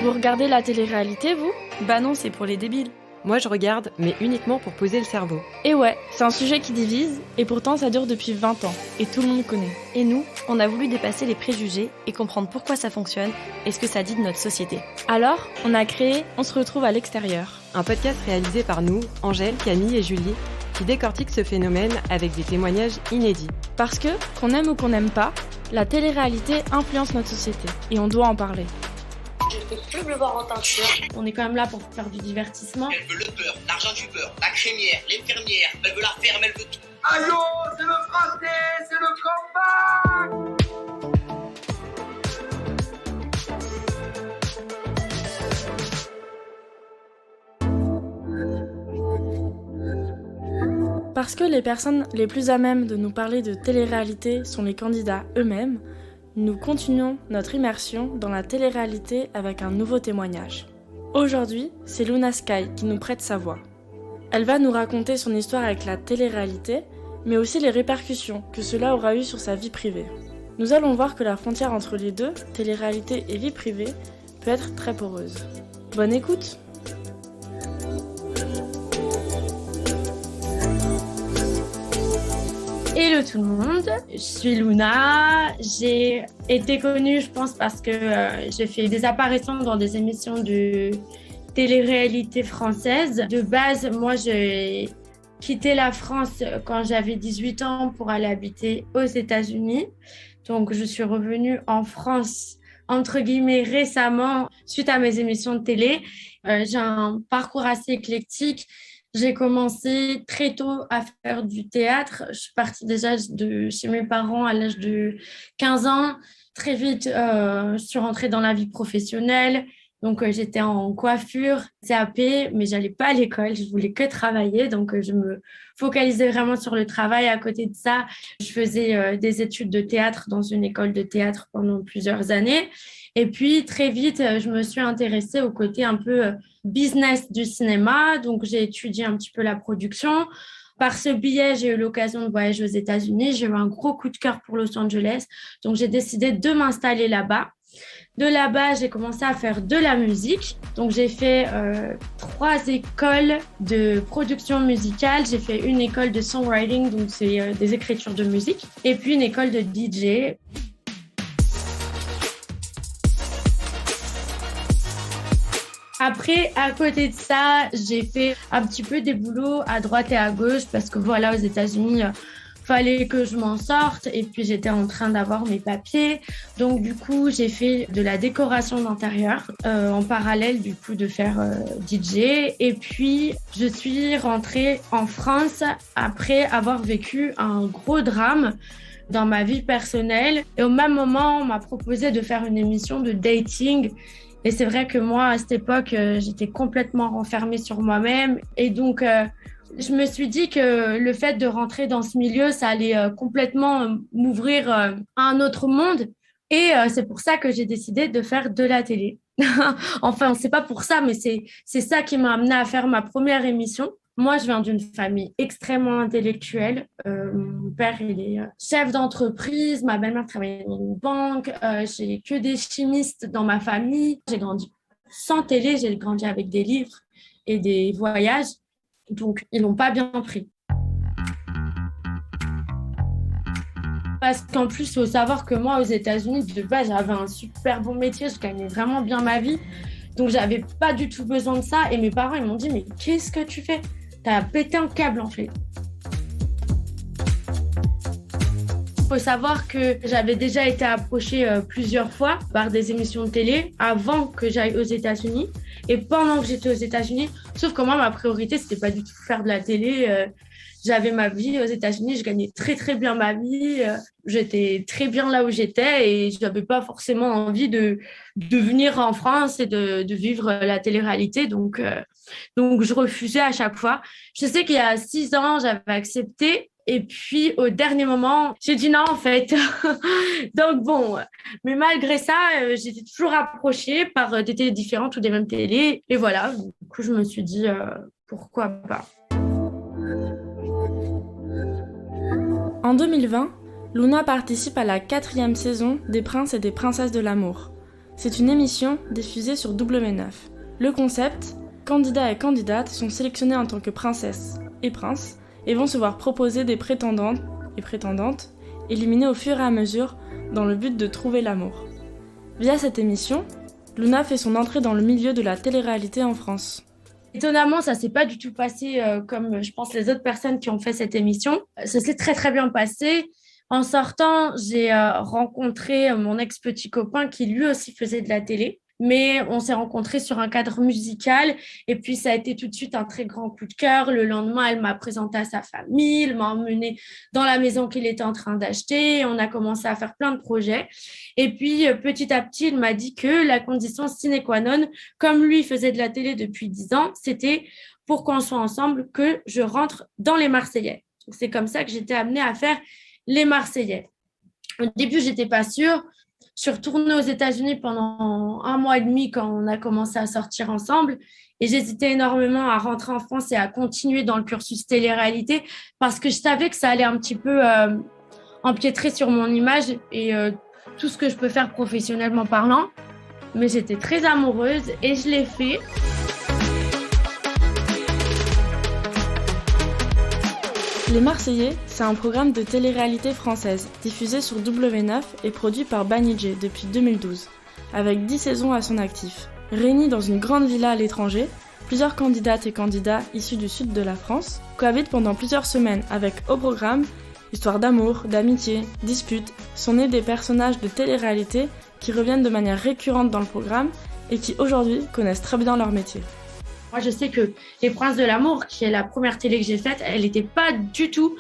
Vous regardez la télé-réalité, vous ? Bah non, c'est pour les débiles. Moi je regarde, mais uniquement pour poser le cerveau. Et ouais, c'est un sujet qui divise, et pourtant ça dure depuis 20 ans, et tout le monde connaît. Et nous, on a voulu dépasser les préjugés et comprendre pourquoi ça fonctionne et ce que ça dit de notre société. Alors, on a créé On se retrouve à l'extérieur. Un podcast réalisé par nous, Angèle, Camille et Julie, qui décortique ce phénomène avec des témoignages inédits. Parce que, qu'on aime ou qu'on n'aime pas, la télé-réalité influence notre société, et on doit en parler. Je ne peux plus me voir en teinture. On est quand même là pour faire du divertissement. Elle veut le beurre, l'argent du beurre, la crémière, l'infirmière, elle veut la ferme, elle veut tout. Allô, c'est le français, c'est le combat. Parce que les personnes les plus à même de nous parler de télé-réalité sont les candidats eux-mêmes, nous continuons notre immersion dans la télé-réalité avec un nouveau témoignage. Aujourd'hui, c'est Luna Sky qui nous prête sa voix. Elle va nous raconter son histoire avec la télé-réalité, mais aussi les répercussions que cela aura eu sur sa vie privée. Nous allons voir que la frontière entre les deux, télé-réalité et vie privée, peut être très poreuse. Bonne écoute! Hello tout le monde, je suis Luna. J'ai été connue, je pense, parce que j'ai fait des apparitions dans des émissions de télé-réalité française. De base, moi, j'ai quitté la France quand j'avais 18 ans pour aller habiter aux États-Unis. Donc, je suis revenue en France, entre guillemets, récemment, suite à mes émissions de télé. J'ai un parcours assez éclectique. J'ai commencé très tôt à faire du théâtre. Je suis partie déjà de chez mes parents à l'âge de 15 ans. Très vite, je suis rentrée dans la vie professionnelle. Donc, j'étais en coiffure, CAP, mais j'allais pas à l'école. Je voulais que travailler. Donc, je me focalisais vraiment sur le travail. À côté de ça, je faisais des études de théâtre dans une école de théâtre pendant plusieurs années. Et puis, très vite, je me suis intéressée au côté un peu business du cinéma. Donc, j'ai étudié un petit peu la production. Par ce biais, j'ai eu l'occasion de voyager aux États-Unis. J'ai eu un gros coup de cœur pour Los Angeles. Donc, j'ai décidé de m'installer là-bas. De là-bas, j'ai commencé à faire de la musique. Donc, j'ai fait 3 écoles de production musicale. J'ai fait une école de songwriting, donc c'est des écritures de musique. Et puis, une école de DJ. Après, à côté de ça, j'ai fait un petit peu des boulots à droite et à gauche parce que voilà, aux États-Unis, fallait que je m'en sorte et puis j'étais en train d'avoir mes papiers. Donc du coup, j'ai fait de la décoration d'intérieur en parallèle du coup de faire DJ. Et puis, je suis rentrée en France après avoir vécu un gros drame dans ma vie personnelle. Et au même moment, on m'a proposé de faire une émission de dating. Et c'est vrai que moi, à cette époque, j'étais complètement renfermée sur moi-même. Et donc, je me suis dit que le fait de rentrer dans ce milieu, ça allait complètement m'ouvrir à un autre monde. Et c'est pour ça que j'ai décidé de faire de la télé. Enfin, c'est pas pour ça, mais c'est ça qui m'a amenée à faire ma première émission. Moi, je viens d'une famille extrêmement intellectuelle. Mon père, il est chef d'entreprise. Ma belle-mère travaille dans une banque. J'ai que des chimistes dans ma famille. J'ai grandi sans télé. J'ai grandi avec des livres et des voyages. Donc, ils l'ont pas bien pris. Parce qu'en plus, il faut savoir que moi, aux États-Unis, de base, j'avais un super bon métier. Je gagnais vraiment bien ma vie. Donc, j'avais pas du tout besoin de ça. Et mes parents, ils m'ont dit, mais qu'est-ce que tu fais ? T'as pété un câble, en fait. Il faut savoir que j'avais déjà été approchée plusieurs fois par des émissions de télé avant que j'aille aux États-Unis et pendant que j'étais aux États-Unis. Sauf que moi, ma priorité, c'était pas du tout faire de la télé. J'avais ma vie aux États-Unis, je gagnais très, très bien ma vie. J'étais très bien là où j'étais et je n'avais pas forcément envie de venir en France et de vivre la télé-réalité. Donc, je refusais à chaque fois. Je sais qu'il y a 6 ans, j'avais accepté. Et puis, au dernier moment, j'ai dit non, en fait. Donc, bon, mais malgré ça, j'étais toujours approchée par des télés différentes ou des mêmes télés. Et voilà, du coup, je me suis dit, pourquoi pas. En 2020, Luna participe à la 4e saison des Princes et des Princesses de l'amour. C'est une émission diffusée sur W9. Le concept, candidats et candidates sont sélectionnés en tant que princesses et princes et vont se voir proposer des prétendantes et prétendantes éliminées au fur et à mesure dans le but de trouver l'amour. Via cette émission, Luna fait son entrée dans le milieu de la télé-réalité en France. Étonnamment, ça s'est pas du tout passé comme je pense les autres personnes qui ont fait cette émission. Ça s'est très très bien passé. En sortant, j'ai rencontré mon ex-petit copain qui lui aussi faisait de la télé. Mais on s'est rencontrés sur un cadre musical et puis ça a été tout de suite un très grand coup de cœur. Le lendemain, elle m'a présenté à sa famille, elle m'a emmenée dans la maison qu'il était en train d'acheter. On a commencé à faire plein de projets. Et puis, petit à petit, il m'a dit que la condition sine qua non, comme lui faisait de la télé depuis 10 ans, c'était pour qu'on soit ensemble que je rentre dans les Marseillais. Donc, c'est comme ça que j'étais amenée à faire les Marseillais. Au début, je n'étais pas sûre. Je suis retournée aux États-Unis pendant 1 mois et demi quand on a commencé à sortir ensemble et j'hésitais énormément à rentrer en France et à continuer dans le cursus télé-réalité parce que je savais que ça allait un petit peu empiétrer sur mon image et tout ce que je peux faire professionnellement parlant. Mais j'étais très amoureuse et je l'ai fait. Les Marseillais, c'est un programme de télé-réalité française, diffusé sur W9 et produit par Banijé depuis 2012, avec 10 saisons à son actif. Réunis dans une grande villa à l'étranger, plusieurs candidates et candidats issus du sud de la France cohabitent pendant plusieurs semaines avec au programme histoires d'amour, d'amitié, disputes, sont nés des personnages de télé-réalité qui reviennent de manière récurrente dans le programme et qui aujourd'hui connaissent très bien leur métier. Moi, je sais que Les Princes de l'amour, qui est la première télé que j'ai faite, elle n'était pas du tout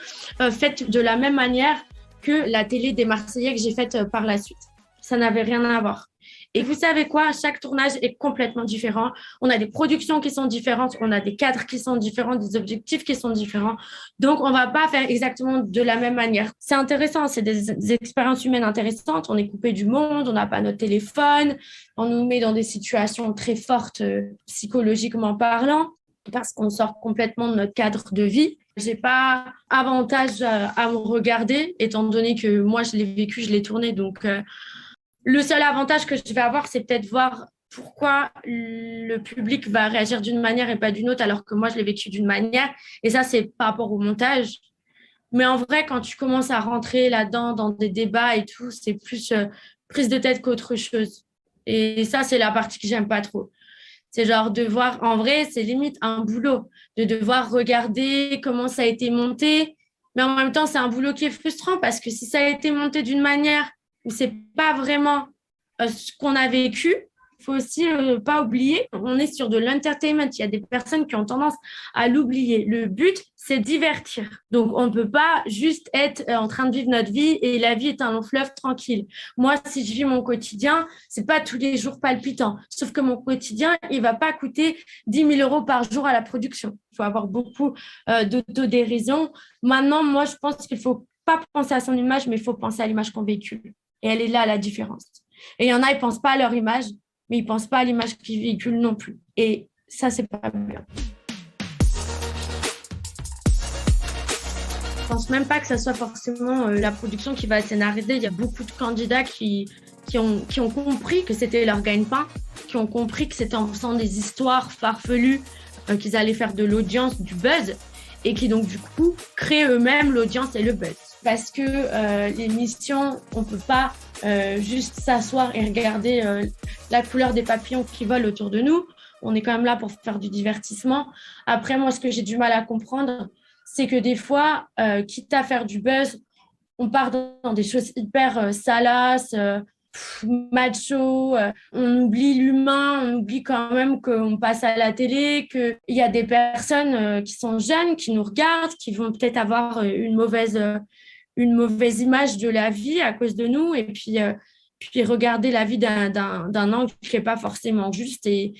faite de la même manière que la télé des Marseillais que j'ai faite par la suite. Ça n'avait rien à voir. Et vous savez quoi? Chaque tournage est complètement différent. On a des productions qui sont différentes, on a des cadres qui sont différents, des objectifs qui sont différents. Donc, on ne va pas faire exactement de la même manière. C'est intéressant, c'est des expériences humaines intéressantes. On est coupé du monde, on n'a pas notre téléphone, on nous met dans des situations très fortes psychologiquement parlant parce qu'on sort complètement de notre cadre de vie. J'ai pas avantage à me regarder étant donné que moi, je l'ai vécu, je l'ai tourné. Donc, le seul avantage que je vais avoir, c'est peut-être voir pourquoi le public va réagir d'une manière et pas d'une autre, alors que moi, je l'ai vécu d'une manière. Et ça, c'est par rapport au montage. Mais en vrai, quand tu commences à rentrer là-dedans, dans des débats et tout, c'est plus prise de tête qu'autre chose. Et ça, c'est la partie que j'aime pas trop. C'est genre de voir, en vrai, c'est limite un boulot, de devoir regarder comment ça a été monté. Mais en même temps, c'est un boulot qui est frustrant parce que si ça a été monté d'une manière où c'est pas vraiment ce qu'on a vécu, il faut aussi pas oublier, on est sur de l'entertainment. Il y a des personnes qui ont tendance à l'oublier. Le but, c'est divertir. Donc, on ne peut pas juste être en train de vivre notre vie et la vie est un long fleuve tranquille. Moi, si je vis mon quotidien, c'est pas tous les jours palpitant. Sauf que mon quotidien, il va pas coûter 10 000 € par jour à la production. Il faut avoir beaucoup d'autodérision. Maintenant, moi, je pense qu'il faut pas penser à son image, mais il faut penser à l'image qu'on véhicule. Et elle est là, la différence. Et il y en a, ils ne pensent pas à leur image, mais ils ne pensent pas à l'image qu'ils véhiculent non plus. Et ça, c'est pas bien. Je ne pense même pas que ça soit forcément la production qui va scénariser. Il y a beaucoup de candidats qui ont compris que c'était leur gagne-pain, qui ont compris que c'était en faisant des histoires farfelues qu'ils allaient faire de l'audience, du buzz, et qui donc du coup créent eux-mêmes l'audience et le buzz. Parce que l'émission, on ne peut pas juste s'asseoir et regarder la couleur des papillons qui volent autour de nous. On est quand même là pour faire du divertissement. Après, moi, ce que j'ai du mal à comprendre, c'est que des fois, quitte à faire du buzz, on part dans des choses hyper salaces, macho, on oublie l'humain, on oublie quand même qu'on passe à la télé, qu'il y a des personnes qui sont jeunes, qui nous regardent, qui vont peut-être avoir une mauvaise image de la vie à cause de nous et puis regarder la vie d'un angle qui n'est pas forcément juste et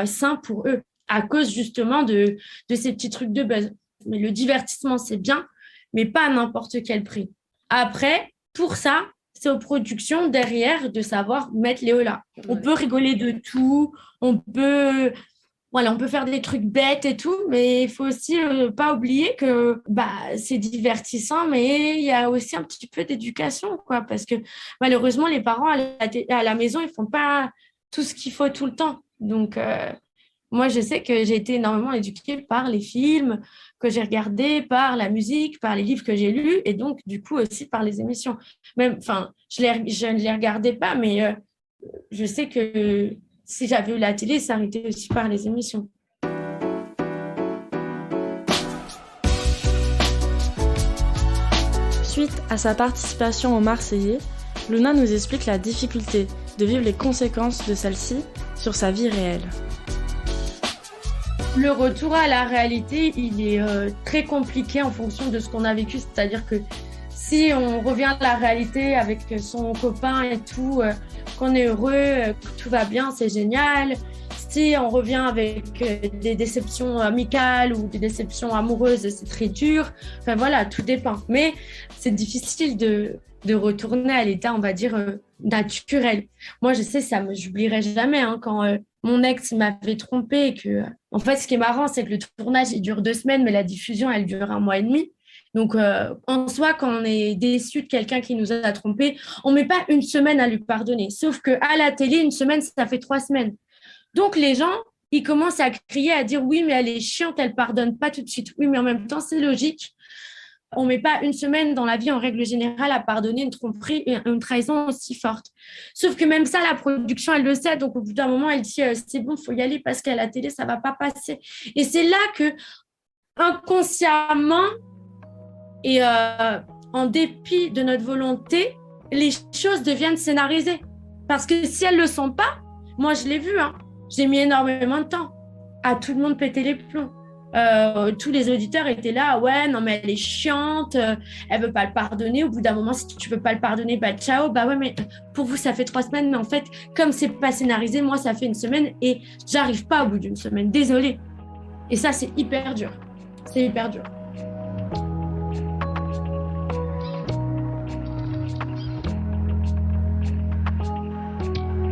sain pour eux à cause justement de ces petits trucs de buzz. Mais le divertissement, c'est bien, mais pas à n'importe quel prix. Après, pour ça, c'est aux productions derrière de savoir mettre les hauts là. On peut rigoler de tout, on peut voilà, on peut faire des trucs bêtes et tout, mais il faut aussi pas oublier que c'est divertissant, mais il y a aussi un petit peu d'éducation, quoi, parce que malheureusement, les parents à la maison, ils font pas tout ce qu'il faut tout le temps. Donc, moi, je sais que j'ai été énormément éduquée par les films que j'ai regardés, par la musique, par les livres que j'ai lus, et donc, du coup, aussi par les émissions. Même, enfin, je ne les regardais pas, mais je sais que si j'avais eu la télé, ça aurait été aussi par les émissions. Suite à sa participation au Marseillais, Luna nous explique la difficulté de vivre les conséquences de celle-ci sur sa vie réelle. Le retour à la réalité, il est très compliqué en fonction de ce qu'on a vécu. C'est-à-dire que si on revient à la réalité avec son copain et tout, qu'on est heureux, que tout va bien, c'est génial. Si on revient avec des déceptions amicales ou des déceptions amoureuses, c'est très dur. Enfin voilà, tout dépend. Mais c'est difficile de retourner à l'état, on va dire, naturel. Moi, je sais, j'oublierai jamais quand mon ex m'avait trompée et que, en fait, ce qui est marrant, c'est que le tournage, il dure 2 semaines, mais la diffusion, elle dure 1 mois et demi. Donc, en soi, quand on est déçu de quelqu'un qui nous a trompés, on met pas 1 semaine à lui pardonner. Sauf qu'à la télé, 1 semaine, ça fait 3 semaines. Donc, les gens, ils commencent à crier, à dire oui, mais elle est chiante, elle pardonne pas tout de suite. Oui, mais en même temps, c'est logique. On met pas 1 semaine dans la vie, en règle générale, à pardonner une tromperie et une trahison aussi forte. Sauf que même ça, la production, elle le sait. Donc, au bout d'un moment, elle dit c'est bon, il faut y aller parce qu'à la télé, ça va pas passer. Et c'est là que, inconsciemment et en dépit de notre volonté, les choses deviennent scénarisées. Parce que si elles ne le sont pas, moi, je l'ai vu, j'ai mis énormément de temps à tout le monde péter les plombs. Tous les auditeurs étaient là, ouais, non, mais elle est chiante, elle veut pas le pardonner. Au bout d'un moment, si tu veux pas le pardonner, ciao. Ouais, mais pour vous, ça fait 3 semaines. Mais en fait, comme c'est pas scénarisé, moi, ça fait 1 semaine et j'arrive pas au bout d'1 semaine. Désolée. Et ça, c'est hyper dur. C'est hyper dur.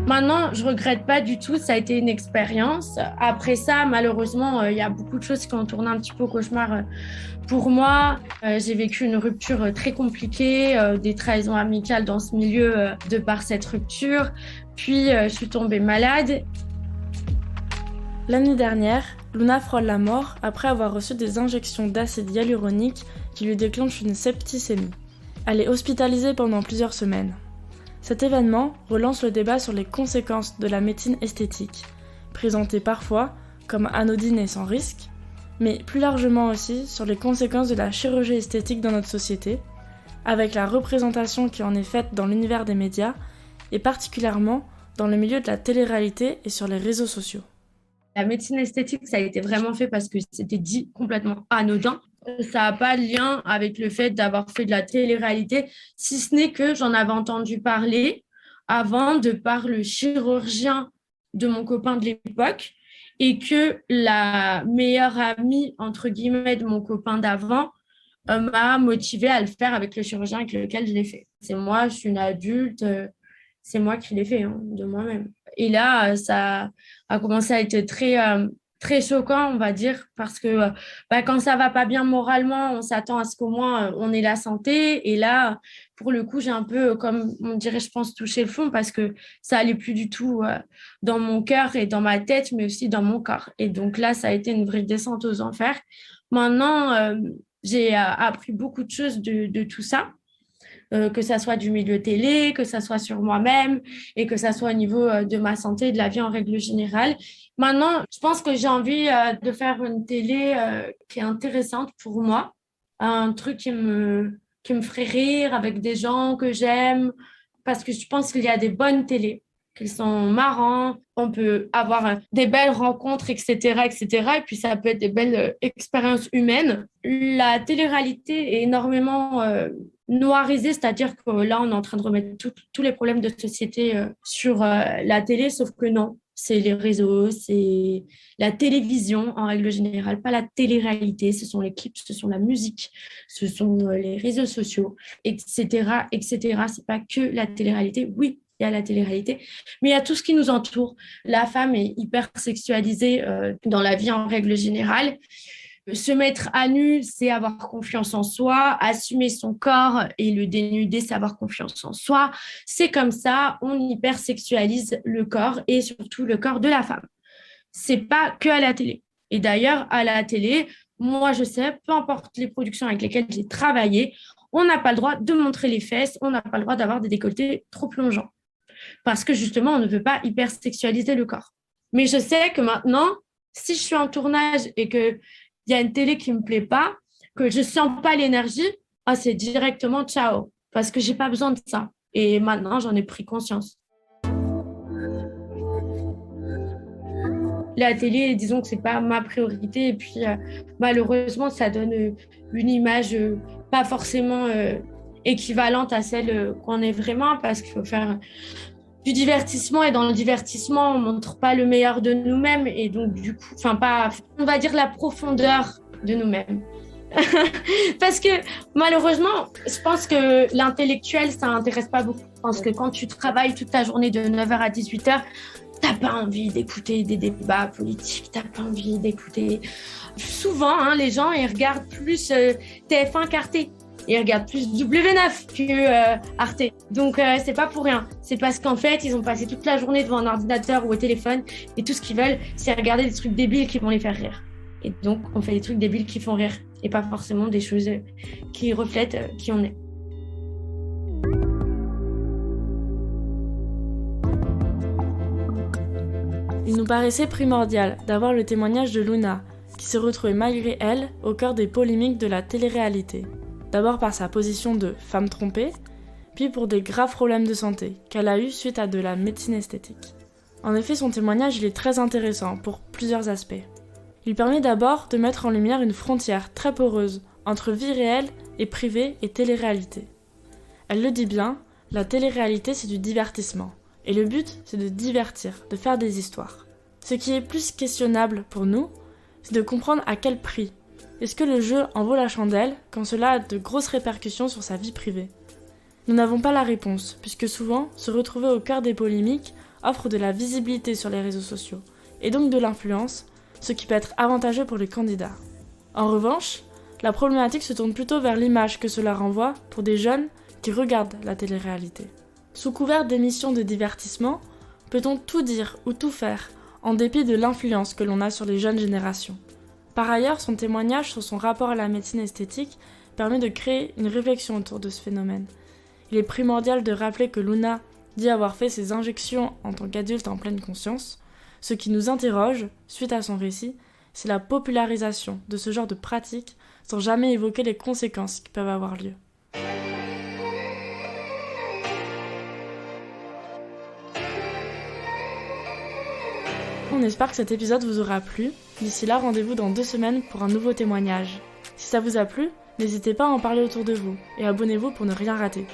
Maintenant, je regrette pas du tout, ça a été une expérience. Après ça, malheureusement, il y a beaucoup de choses qui ont tourné un petit peu au cauchemar pour moi. J'ai vécu une rupture très compliquée, des trahisons amicales dans ce milieu de par cette rupture. Puis, je suis tombée malade. L'année dernière, Luna frôle la mort après avoir reçu des injections d'acide hyaluronique qui lui déclenchent une septicémie. Elle est hospitalisée pendant plusieurs semaines. Cet événement relance le débat sur les conséquences de la médecine esthétique, présentée parfois comme anodine et sans risque, mais plus largement aussi sur les conséquences de la chirurgie esthétique dans notre société, avec la représentation qui en est faite dans l'univers des médias, et particulièrement dans le milieu de la télé-réalité et sur les réseaux sociaux. La médecine esthétique, ça a été vraiment fait parce que c'était dit complètement anodin. Ça n'a pas de lien avec le fait d'avoir fait de la télé-réalité, si ce n'est que j'en avais entendu parler avant de par le chirurgien de mon copain de l'époque et que la meilleure amie, entre guillemets, de mon copain d'avant m'a motivée à le faire avec le chirurgien avec lequel je l'ai fait. C'est moi, je suis une adulte, c'est moi qui l'ai fait de moi-même. Et là, ça a commencé à être très choquant, on va dire, parce que quand ça va pas bien moralement, on s'attend à ce qu'au moins on ait la santé. Et là, pour le coup, j'ai un peu, comme on dirait, je pense, touché le fond parce que ça allait plus du tout dans mon cœur et dans ma tête, mais aussi dans mon corps. Et donc là, ça a été une vraie descente aux enfers. Maintenant, j'ai appris beaucoup de choses de tout ça. Que ça soit du milieu télé, que ça soit sur moi-même et que ça soit au niveau de ma santé et de la vie en règle générale. Maintenant, je pense que j'ai envie de faire une télé qui est intéressante pour moi, un truc qui me ferait rire avec des gens que j'aime, parce que je pense qu'il y a des bonnes télés qui sont marrants, on peut avoir des belles rencontres, etc., etc., et puis ça peut être des belles expériences humaines. La télé-réalité est énormément noirisée, c'est-à-dire que là, on est en train de remettre tous les problèmes de société sur la télé, sauf que non, c'est les réseaux, c'est la télévision en règle générale, pas la télé-réalité, ce sont les clips, ce sont la musique, ce sont les réseaux sociaux, etc., etc. C'est pas que la télé-réalité. Oui, il y a la télé-réalité, mais il y a tout ce qui nous entoure. La femme est hyper sexualisée dans la vie en règle générale. Se mettre à nu, c'est avoir confiance en soi, assumer son corps et le dénuder, c'est avoir confiance en soi. C'est comme ça, on hypersexualise le corps et surtout le corps de la femme. C'est pas que à la télé. Et d'ailleurs, à la télé, moi je sais, peu importe les productions avec lesquelles j'ai travaillé, on n'a pas le droit de montrer les fesses, on n'a pas le droit d'avoir des décolletés trop plongeants. Parce que justement, on ne veut pas hypersexualiser le corps. Mais je sais que maintenant, si je suis en tournage et que il y a une télé qui me plaît pas, que je sens pas l'énergie, c'est directement ciao, parce que j'ai pas besoin de ça. Et maintenant, j'en ai pris conscience. La télé, disons que c'est pas ma priorité, et puis malheureusement, ça donne une image pas forcément équivalente à celle qu'on est vraiment, parce qu'il faut faire du divertissement, et dans le divertissement, on montre pas le meilleur de nous-mêmes, et donc du coup, pas, on va dire la profondeur de nous-mêmes. Parce que malheureusement, je pense que l'intellectuel, ça intéresse pas beaucoup. Je pense que quand tu travailles toute ta journée de 9h à 18h, t'as pas envie d'écouter des débats politiques, t'as pas envie d'écouter... Souvent, les gens, ils regardent plus TF1 qu'Arte. Ils regardent plus W9 que Arte. Donc, c'est pas pour rien. C'est parce qu'en fait, ils ont passé toute la journée devant un ordinateur ou au téléphone et tout ce qu'ils veulent, c'est regarder des trucs débiles qui vont les faire rire. Et donc, on fait des trucs débiles qui font rire et pas forcément des choses qui reflètent qui on est. Il nous paraissait primordial d'avoir le témoignage de Luna, qui s'est retrouvée malgré elle au cœur des polémiques de la télé-réalité. D'abord par sa position de femme trompée, puis pour des graves problèmes de santé qu'elle a eus suite à de la médecine esthétique. En effet, son témoignage est très intéressant pour plusieurs aspects. Il permet d'abord de mettre en lumière une frontière très poreuse entre vie réelle et privée et télé-réalité. Elle le dit bien, la télé-réalité c'est du divertissement, et le but c'est de divertir, de faire des histoires. Ce qui est plus questionnable pour nous, c'est de comprendre à quel prix. Est-ce que le jeu en vaut la chandelle quand cela a de grosses répercussions sur sa vie privée ? Nous n'avons pas la réponse, puisque souvent, se retrouver au cœur des polémiques offre de la visibilité sur les réseaux sociaux, et donc de l'influence, ce qui peut être avantageux pour les candidats. En revanche, la problématique se tourne plutôt vers l'image que cela renvoie pour des jeunes qui regardent la télé-réalité. Sous couvert d'émissions de divertissement, peut-on tout dire ou tout faire, en dépit de l'influence que l'on a sur les jeunes générations ? Par ailleurs, son témoignage sur son rapport à la médecine esthétique permet de créer une réflexion autour de ce phénomène. Il est primordial de rappeler que Luna dit avoir fait ses injections en tant qu'adulte en pleine conscience. Ce qui nous interroge, suite à son récit, c'est la popularisation de ce genre de pratiques sans jamais évoquer les conséquences qui peuvent avoir lieu. On espère que cet épisode vous aura plu. D'ici là, rendez-vous dans 2 semaines pour un nouveau témoignage. Si ça vous a plu, n'hésitez pas à en parler autour de vous et abonnez-vous pour ne rien rater.